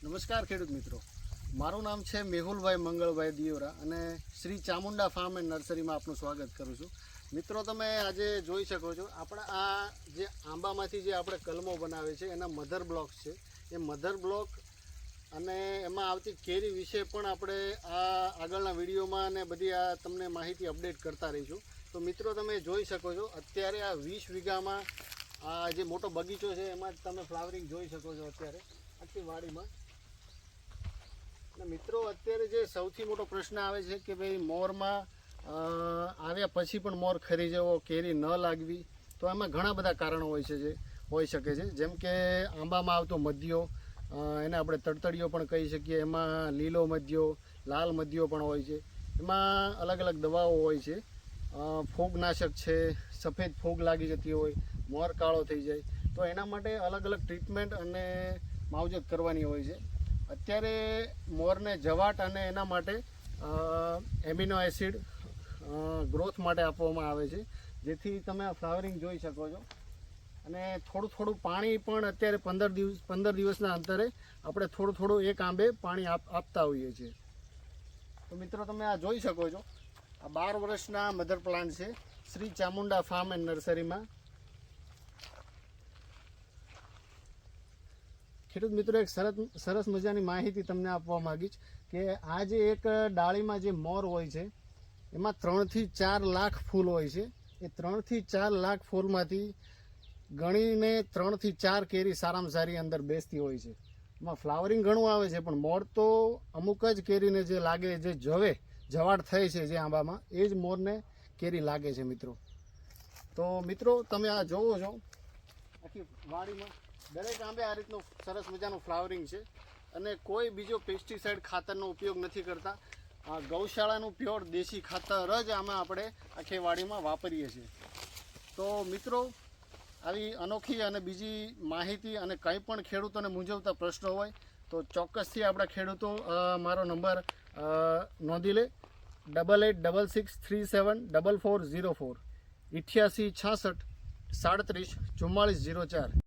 નમસ્કાર ખેડૂત મિત્રો, મારું નામ છે મેહુલભાઈ મંગળભાઈ દિયોરા અને શ્રી ચામુંડા ફાર્મ એન્ડ નર્સરીમાં આપનું સ્વાગત કરું છું. મિત્રો, તમે આજે જોઈ શકો છો આપણા આ જે આંબામાંથી જે આપણે કલમો બનાવે છે એના મધર બ્લોક્સ છે. એ મધર બ્લોક અને એમાં આવતી કેરી વિશે પણ આપણે આ આગળના વિડીયોમાં અને બધી આ તમને માહિતી અપડેટ કરતા રહીશું. તો મિત્રો, તમે જોઈ શકો છો અત્યારે આ 20 વીઘામાં આ જે મોટો બગીચો છે એમાં તમે ફ્લાવરિંગ જોઈ શકો છો અત્યારે આખી વાડીમાં. અને મિત્રો, અત્યારે જે સૌથી મોટો પ્રશ્ન આવે છે કે ભાઈ મોરમાં આવ્યા પછી પણ મોર ખરી જવો, કેરી ન લાગવી, તો એમાં ઘણા બધા કારણો હોઈ શકે છે. જેમ કે આંબામાં આવતો મધ્યો, એને આપણે તડતડિયો પણ કહી શકીએ. એમાં લીલો મધ્યો, લાલ મધ્યો પણ હોય છે. એમાં અલગ અલગ દવાઓ હોય છે. ફૂગનાશક છે, સફેદ ફૂગ લાગી જતી હોય, મોર કાળો થઈ જાય, તો એના માટે અલગ અલગ ટ્રીટમેન્ટ અને માવજત કરવાની હોય છે. અત્યારે મોરને જવાટ અને એના માટે એમિનો એસિડ ગ્રોથ માટે આપવામાં આવે છે, જેથી તમે આ ફ્લાવરિંગ જોઈ શકો છો. અને થોડું પાણી પણ અત્યારે 15 દિવસના અંતરે આપણે થોડું એક આંબે પાણી આપતા હોઈએ છીએ. તો મિત્રો, તમે આ જોઈ શકો છો, આ 12 વર્ષના મધર પ્લાન્ટ છે શ્રી ચામુંડા ફાર્મ એન્ડ નર્સરીમાં. ખેડૂત મિત્રો, એક સરસ મજાની માહિતી તમને આપવા માગીશ કે આ જે એક ડાળીમાં જે મોર હોય છે એમાં 3 થી 4 લાખ ફૂલ હોય છે. એ 3 થી 4 લાખ ફૂલમાંથી ગણીને 3 થી 4 કેરી સારામાં સારી અંદર બેસતી હોય છે. એમાં ફ્લાવરિંગ ઘણું આવે છે, પણ મોર તો અમુક જ કેરીને જે લાગે, જે જવાડ થઈ છે જે આંબામાં, એ જ મોરને કેરી લાગે છે મિત્રો. તો મિત્રો, તમે આ જોવો છો આખી વાડીમાં દરેક આંબે આ રીતનું સરસ મજાનું ફ્લાવરિંગ છે. અને કોઈ બીજો પેસ્ટિસાઇડ ખાતરનો ઉપયોગ નથી કરતા. ગૌશાળાનું પ્યોર દેશી ખાતર જ આમાં આપણે આખી વાડીમાં વાપરીએ છીએ. તો મિત્રો, આવી અનોખી અને બીજી માહિતી અને કંઈ પણ ખેડૂતોને મૂંઝવતા પ્રશ્નો હોય તો ચોક્કસથી આપણા ખેડૂતો મારો નંબર નોંધી લે: 8866374404 8866 37 4404.